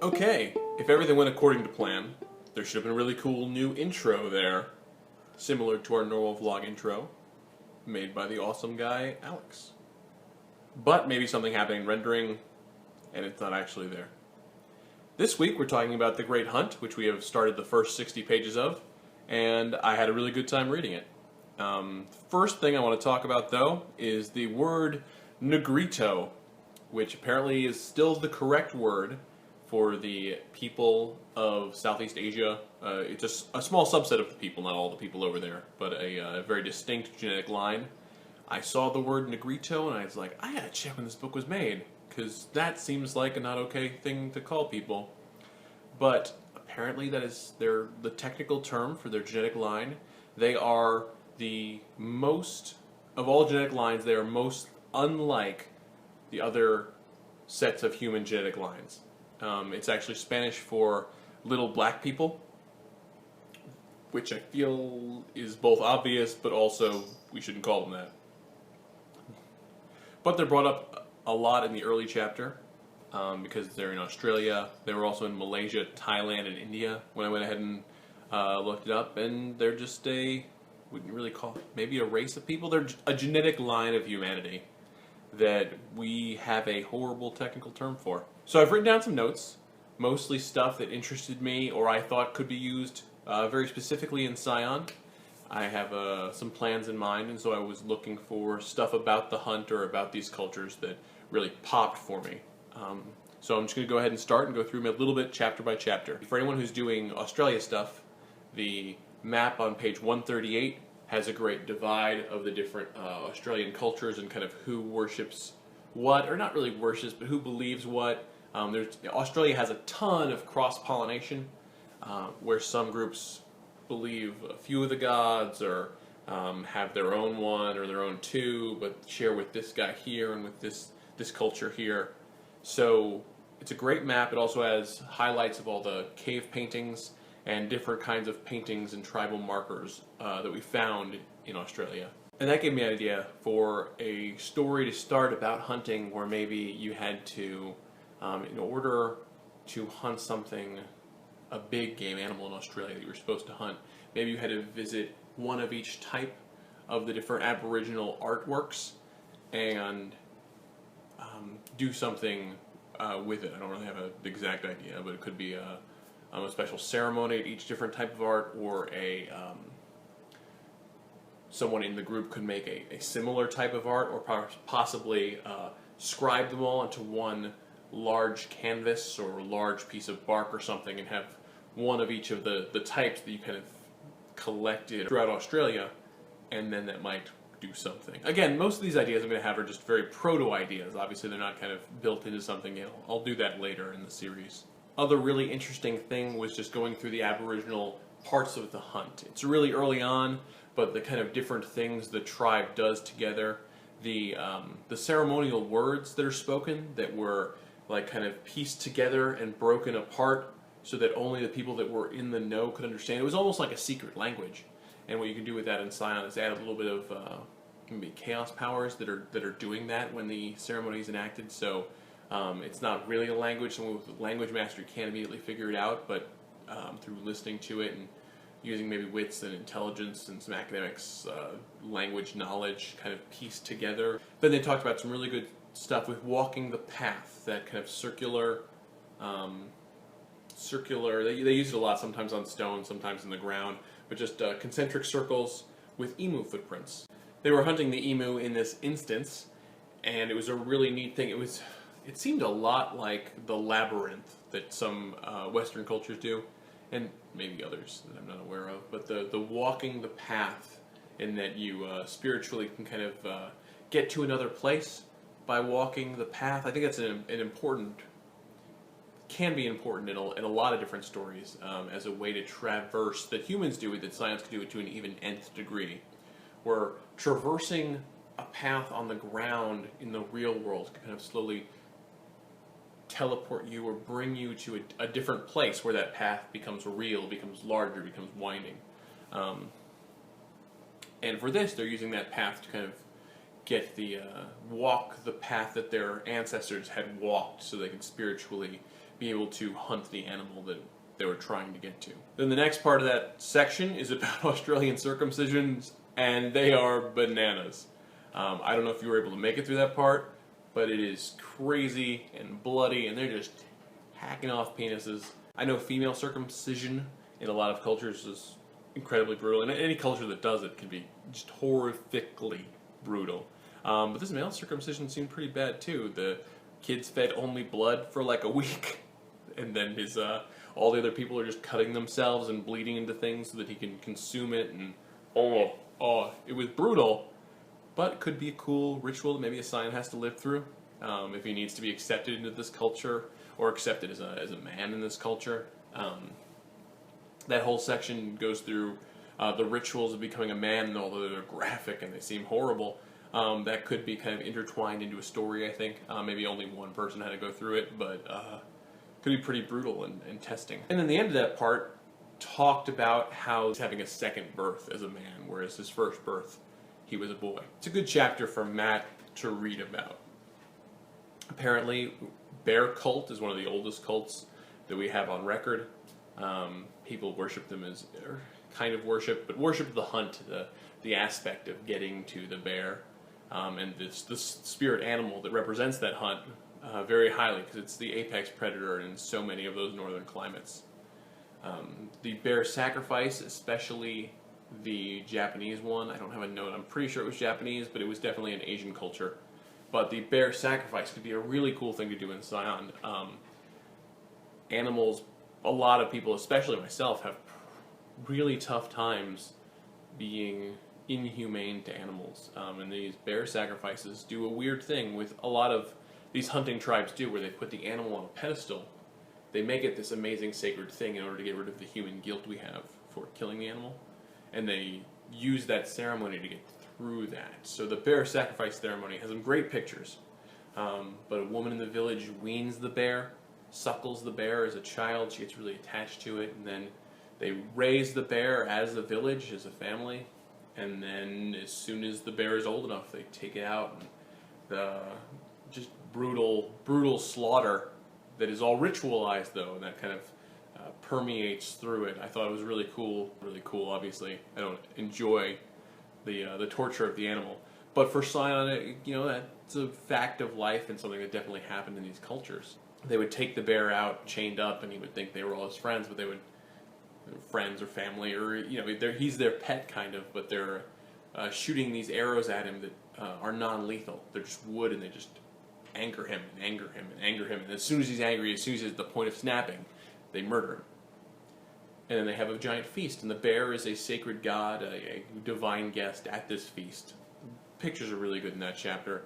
Okay, if everything went according to plan, there should have been a really cool new intro there, similar to our normal vlog intro, made by the awesome guy, Alex. But maybe something happened in rendering, and it's not actually there. This week we're talking about The Great Hunt, which we have started the first 60 pages of, and I had a really good time reading it. First thing I want to talk about, though, is the word Negrito, which apparently is still the correct word for the people of Southeast Asia. It's just a small subset of the people, not all the people over there, but a very distinct genetic line. I saw the word Negrito and I was like, I gotta check when this book was made, because that seems like a not okay thing to call people. But apparently that is the technical term for their genetic line. They are the most, of all genetic lines, they are most unlike the other sets of human genetic lines. It's actually Spanish for little black people, which I feel is both obvious, but also we shouldn't call them that. But they're brought up a lot in the early chapter because they're in Australia. They were also in Malaysia, Thailand, and India when I went ahead and looked it up. And they're just wouldn't really call it, maybe a race of people. They're a genetic line of humanity that we have a horrible technical term for. So I've written down some notes, mostly stuff that interested me or I thought could be used very specifically in Scion. I have some plans in mind, and so I was looking for stuff about the hunt or about these cultures that really popped for me. So I'm just going to go ahead and start and go through them a little bit chapter by chapter. For anyone who's doing Australia stuff, the map on page 138 has a great divide of the different Australian cultures and kind of who worships what, or not really worships, but who believes what. Australia has a ton of cross-pollination, where some groups believe a few of the gods, or have their own one or their own two, but share with this guy here and with this culture here. So it's a great map. It also has highlights of all the cave paintings and different kinds of paintings and tribal markers that we found in Australia. And that gave me an idea for a story to start about hunting, where maybe you had to, in order to hunt something, a big game animal in Australia that you were supposed to hunt, maybe you had to visit one of each type of the different Aboriginal artworks and do something with it. I don't really have an exact idea, but it could be a special ceremony at each different type of art, or someone in the group could make a similar type of art, or possibly scribe them all into one large canvas or large piece of bark or something, and have one of each of the types that you kind of collected throughout Australia, and then that might do something. Again, most of these ideas I'm going to have are just very proto-ideas. Obviously they're not kind of built into something. I'll do that later in the series. Other really interesting thing was just going through the Aboriginal parts of the hunt. It's really early on, but the kind of different things the tribe does together, the ceremonial words that are spoken that were like kind of pieced together and broken apart so that only the people that were in the know could understand. It was almost like a secret language. And what you can do with that in Scion is add a little bit of maybe chaos powers that are doing that when the ceremony is enacted. So it's not really a language. Someone with language mastery can't immediately figure it out, but through listening to it and using maybe wits and intelligence and some academics, language knowledge kind of pieced together. Then they talked about some really good stuff with walking the path, that kind of circular, they use it a lot, sometimes on stone, sometimes in the ground, but just concentric circles with emu footprints. They were hunting the emu in this instance, and it was a really neat thing. It seemed a lot like the labyrinth that some Western cultures do, and maybe others that I'm not aware of, but the walking the path, in that you spiritually can kind of get to another place by walking the path. I think that's can be important in a lot of different stories as a way to traverse, that humans do it, that science can do it to an even nth degree, where traversing a path on the ground in the real world can kind of slowly teleport you or bring you to a different place where that path becomes real, becomes larger, becomes winding. And for this, they're using that path to kind of walk the path that their ancestors had walked, so they can spiritually be able to hunt the animal that they were trying to get to. Then the next part of that section is about Australian circumcisions, and they are bananas. I don't know if you were able to make it through that part, but it is crazy and bloody, and they're just hacking off penises. I know female circumcision in a lot of cultures is incredibly brutal, and any culture that does it can be just horrifically brutal. But this male circumcision seemed pretty bad too. The kids fed only blood for like a week, and then his all the other people are just cutting themselves and bleeding into things so that he can consume it. And it was brutal, but it could be a cool ritual that maybe a Scion has to live through if he needs to be accepted into this culture or accepted as a man in this culture. That whole section goes through the rituals of becoming a man, and although they're graphic and they seem horrible, that could be kind of intertwined into a story, I think. Maybe only one person had to go through it, but could be pretty brutal and testing. And then the end of that part talked about how he's having a second birth as a man, whereas his first birth, he was a boy. It's a good chapter for Matt to read about. Apparently, bear cult is one of the oldest cults that we have on record. People worship them as kind of worship, but worship the hunt, the aspect of getting to the bear, and this spirit animal that represents that hunt very highly, because it's the apex predator in so many of those northern climates. The bear sacrifice, especially the Japanese one, I don't have a note, I'm pretty sure it was Japanese, but it was definitely an Asian culture. But the bear sacrifice could be a really cool thing to do in Scion. Animals, a lot of people, especially myself, have really tough times being inhumane to animals. And these bear sacrifices do a weird thing with a lot of these hunting tribes do, where they put the animal on a pedestal. They make it this amazing sacred thing in order to get rid of the human guilt we have for killing the animal. And they use that ceremony to get through that. So the bear sacrifice ceremony has some great pictures. But a woman in the village weans the bear, suckles the bear as a child. She gets really attached to it, and then they raise the bear as a village, as a family. And then as soon as the bear is old enough, they take it out. And the just brutal slaughter that is all ritualized, though, and that kind of permeates through it. I thought it was really cool. Really cool, obviously. I don't enjoy the torture of the animal. But for Scion, that's a fact of life and something that definitely happened in these cultures. They would take the bear out, chained up, and he would think they were all his friends, but they would, friends or family, or, he's their pet, kind of, but they're shooting these arrows at him that are non-lethal. They're just wood, and they just anger him, and anger him, and anger him. And as soon as he's angry, as soon as he's at the point of snapping, they murder him. And then they have a giant feast, and the bear is a sacred god, a divine guest at this feast. Pictures are really good in that chapter,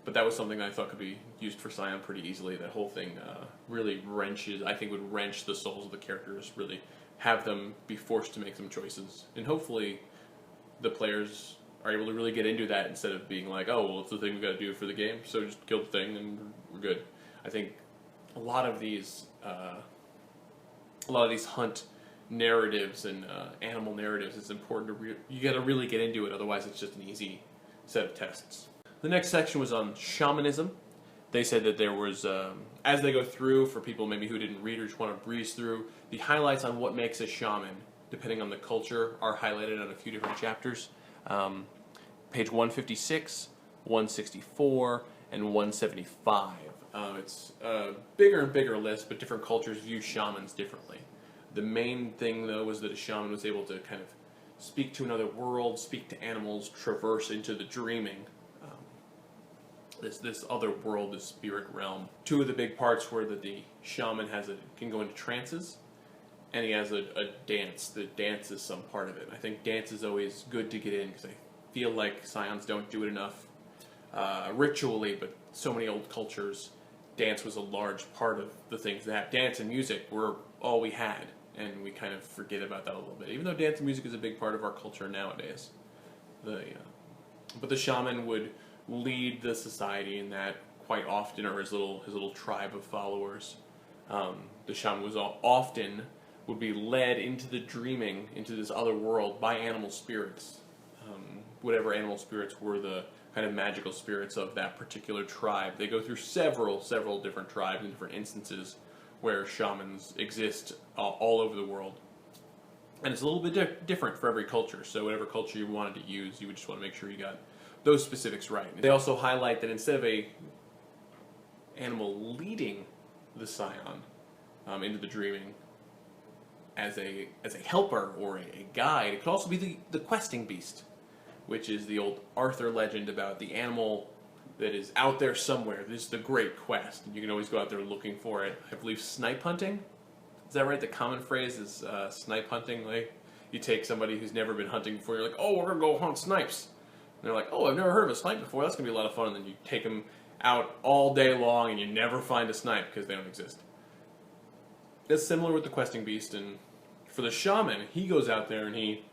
but that was something that I thought could be used for Scion pretty easily. That whole thing really would wrench the souls of the characters, really have them be forced to make some choices. And hopefully the players are able to really get into that instead of being like, oh, well, it's the thing we've got to do for the game, so just kill the thing and we're good. I think a lot of these hunt narratives and animal narratives, it's important to you got to really get into it, otherwise it's just an easy set of tests. The next section was on shamanism. They said that there was, as they go through, for people maybe who didn't read or just want to breeze through, the highlights on what makes a shaman, depending on the culture, are highlighted on a few different chapters. Page 156, 164, and 175. It's a bigger and bigger list, but different cultures view shamans differently. The main thing, though, was that a shaman was able to kind of speak to another world, speak to animals, traverse into the dreaming. This other world, this spirit realm. Two of the big parts were that the shaman can go into trances, and he has a dance. The dance is some part of it. I think dance is always good to get in, because I feel like Scions don't do it enough ritually, but so many old cultures, dance was a large part of the things that dance and music were all we had, and we kind of forget about that a little bit, even though dance and music is a big part of our culture nowadays. But the shaman would lead the society in that quite often, or his little tribe of followers. The shaman would be led into the dreaming, into this other world, by animal spirits. Whatever animal spirits were the kind of magical spirits of that particular tribe. They go through several different tribes and different instances where shamans exist all over the world. And it's a little bit different for every culture, so whatever culture you wanted to use, you would just want to make sure you got those specifics right. They also highlight that instead of a animal leading the scion into the dreaming as a helper or a guide, it could also be the questing beast, which is the old Arthur legend about the animal that is out there somewhere. This is the great quest, and you can always go out there looking for it. I believe snipe hunting. Is that right? The common phrase is snipe hunting. Like, you take somebody who's never been hunting before, you're like, oh, we're going to go hunt snipes. And they're like, oh, I've never heard of a snipe before. That's going to be a lot of fun. And then you take them out all day long and you never find a snipe because they don't exist. It's similar with the questing beast. And for the shaman, he goes out there and he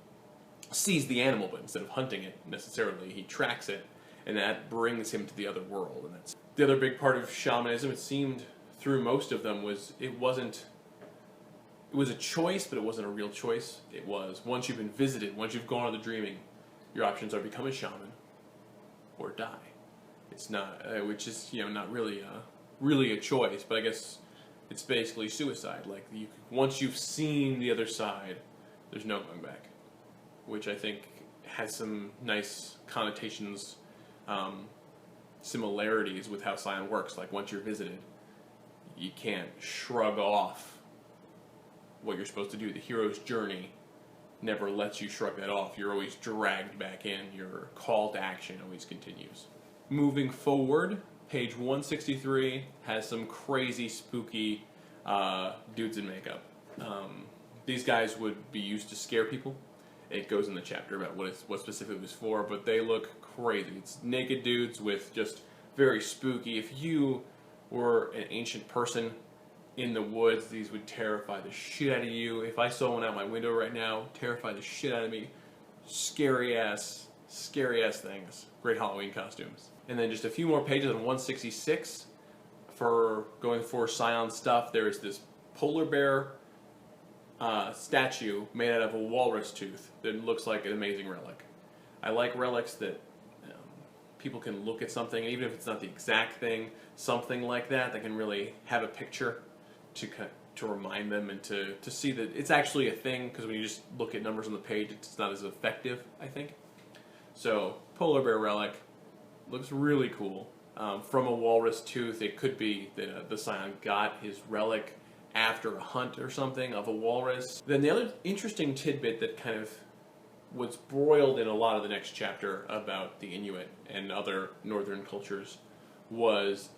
sees the animal, but instead of hunting it necessarily, he tracks it. And that brings him to the other world. And that's the other big part of shamanism. It seemed through most of them was it was a choice, but it wasn't a real choice. It was, once you've been visited, once you've gone on the dreaming, your options are become a shaman or die. It's not, which is, not really a choice, but I guess it's basically suicide. Like, once you've seen the other side, there's no going back, which I think has some nice connotations, similarities with how science works. Like, once you're visited, you can't shrug off what you're supposed to do. The hero's journey never lets you shrug that off. You're always dragged back in. Your call to action always continues. Moving forward, page 163 has some crazy, spooky dudes in makeup. These guys would be used to scare people. It goes in the chapter about what specifically it was for, but they look crazy. It's naked dudes with just very spooky. If you were an ancient person in the woods, these would terrify the shit out of you. If I saw one out my window right now, terrify the shit out of me. Scary ass things. Great Halloween costumes. And then just a few more pages on 166 for going for scion stuff. There is this polar bear statue made out of a walrus tooth that looks like an amazing relic. I like relics that people can look at something, and even if it's not the exact thing, something like that can really have a picture to remind them and to see that it's actually a thing, because when you just look at numbers on the page, it's not as effective, I think. So, polar bear relic looks really cool. From a walrus tooth, it could be that the scion got his relic after a hunt or something of a walrus. Then the other interesting tidbit that kind of was broiled in a lot of the next chapter about the Inuit and other northern cultures was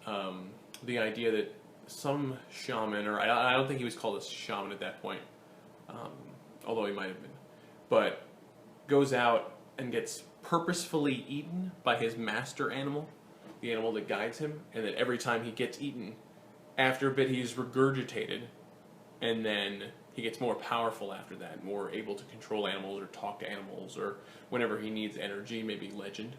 the idea that some shaman, or I don't think he was called a shaman at that point, although he might have been, but goes out and gets purposefully eaten by his master animal, the animal that guides him, and that every time he gets eaten, after a bit he's regurgitated, and then he gets more powerful after that, more able to control animals or talk to animals, or whenever he needs energy, maybe legend.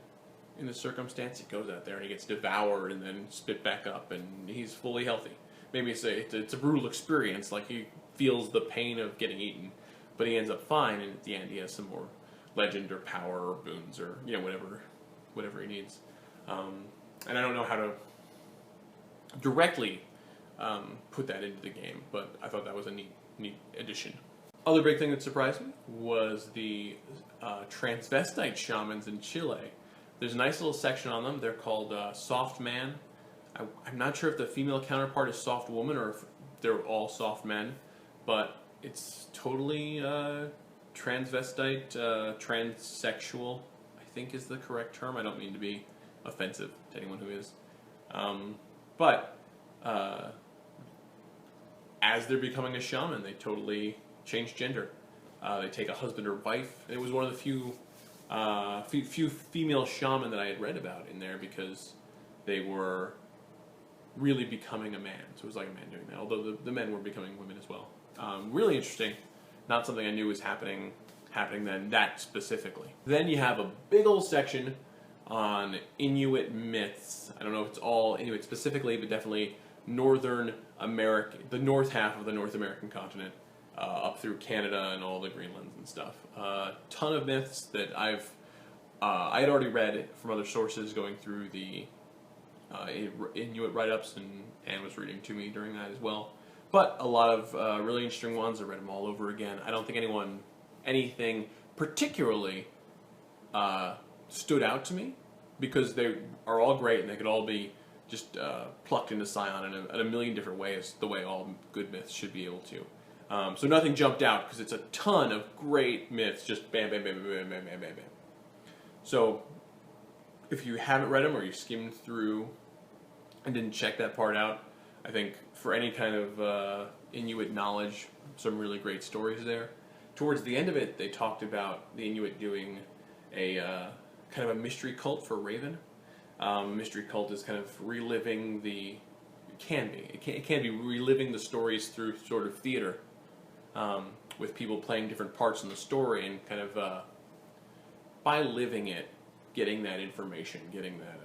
In this circumstance, he goes out there and he gets devoured and then spit back up, and he's fully healthy. Maybe it's a brutal experience, like he feels the pain of getting eaten, but he ends up fine, and at the end he has some more legend or power or boons or whatever he needs. And I don't know how to directly put that into the game, but I thought that was a neat addition. Other big thing that surprised me was the transvestite shamans in Chile. There's a nice little section on them. They're called soft man. I'm not sure if the female counterpart is soft woman or if they're all soft men, but it's totally transvestite, transsexual, I think is the correct term. I don't mean to be offensive to anyone who is. But as they're becoming a shaman, they totally change gender. They take a husband or wife. It was one of the few female shaman that I had read about in there, because they were really becoming a man. So it was like a man doing that, although the men were becoming women as well. Really interesting. Not something I knew was happening then, that specifically. Then you have a big old section on Inuit myths. I don't know if it's all Inuit specifically, but definitely Northern America, the north half of the North American continent, up through Canada and all the Greenlands and stuff. Ton of myths that I had already read from other sources going through the Inuit write-ups, and Anne was reading to me during that as well. But a lot of really interesting ones. I read them all over again. I don't think anything particularly stood out to me because they are all great and they could all be just plucked into Scion in a million different ways, the way all good myths should be able to. So nothing jumped out because it's a ton of great myths, just bam, bam, bam, bam, bam, bam, bam, bam, bam. So if you haven't read them or you skimmed through and didn't check that part out, I think for any kind of Inuit knowledge, some really great stories there. Towards the end of it, they talked about the Inuit doing a kind of a mystery cult for Raven. Mystery cult is kind of reliving it can be reliving the stories through sort of theater, with people playing different parts in the story and kind of by living it, getting that information, getting that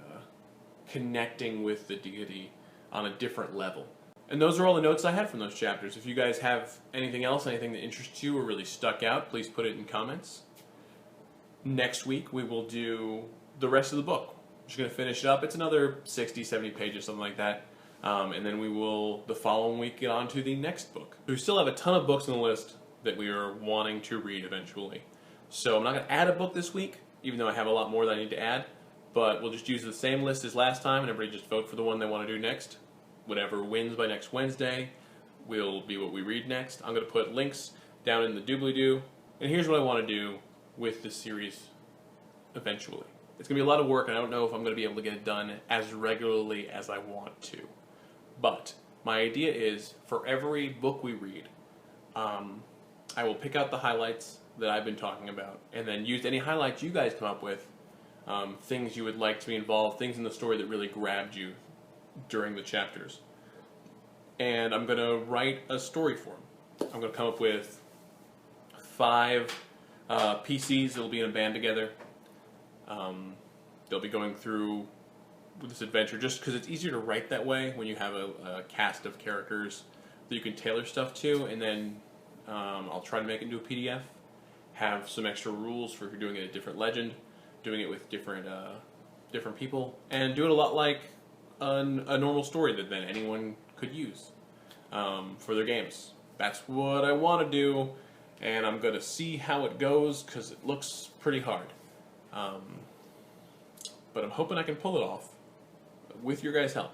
connecting with the deity on a different level. And those are all the notes I had from those chapters. If you guys have anything else, anything that interests you or really stuck out, please put it in comments. Next week we will do the rest of the book. I'm just going to finish it up. It's another 60, 70 pages, something like that. And then we will, the following week, get on to the next book. We still have a ton of books on the list that we are wanting to read eventually. So I'm not going to add a book this week, even though I have a lot more that I need to add. But we'll just use the same list as last time, and everybody just vote for the one they want to do next. Whatever wins by next Wednesday will be what we read next. I'm going to put links down in the doobly-doo. And here's what I want to do with this series eventually. It's going to be a lot of work, and I don't know if I'm going to be able to get it done as regularly as I want to. But my idea is, for every book we read, I will pick out the highlights that I've been talking about, and then use any highlights you guys come up with, things you would like to be involved, things in the story that really grabbed you during the chapters. And I'm going to write a story for them. I'm going to come up with 5 PCs that will be in a band together. They'll be going through this adventure just because it's easier to write that way when you have a cast of characters that you can tailor stuff to, and then I'll try to make it into a PDF, have some extra rules for if you're doing it a different legend, doing it with different people, and do it a lot like a normal story that then anyone could use for their games. That's what I want to do, and I'm going to see how it goes because it looks pretty hard. But I'm hoping I can pull it off with your guys' help.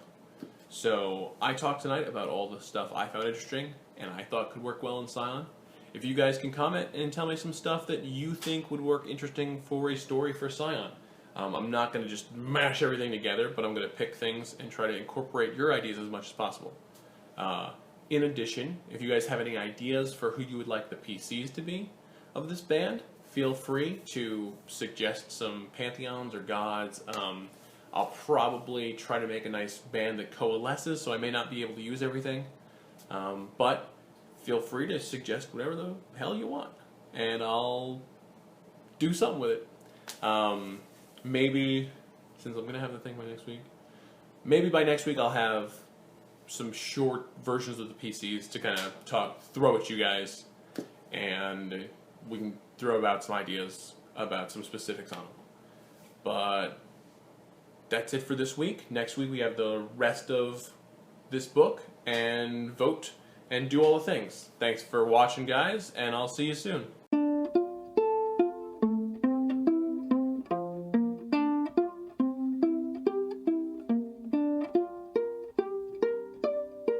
So I talked tonight about all the stuff I found interesting and I thought could work well in Scion. If you guys can comment and tell me some stuff that you think would work interesting for a story for Scion. I'm not going to just mash everything together, but I'm going to pick things and try to incorporate your ideas as much as possible. In addition, if you guys have any ideas for who you would like the PCs to be of this band, feel free to suggest some pantheons or gods. I'll probably try to make a nice band that coalesces, so I may not be able to use everything. But feel free to suggest whatever the hell you want, and I'll do something with it. Maybe, since I'm going to have the thing by next week, maybe by next week I'll have some short versions of the PCs to kind of throw at you guys, and we can throw about some ideas about some specifics on them. But that's it for this week. Next week we have the rest of this book, and vote, and do all the things. Thanks for watching, guys, and I'll see you soon.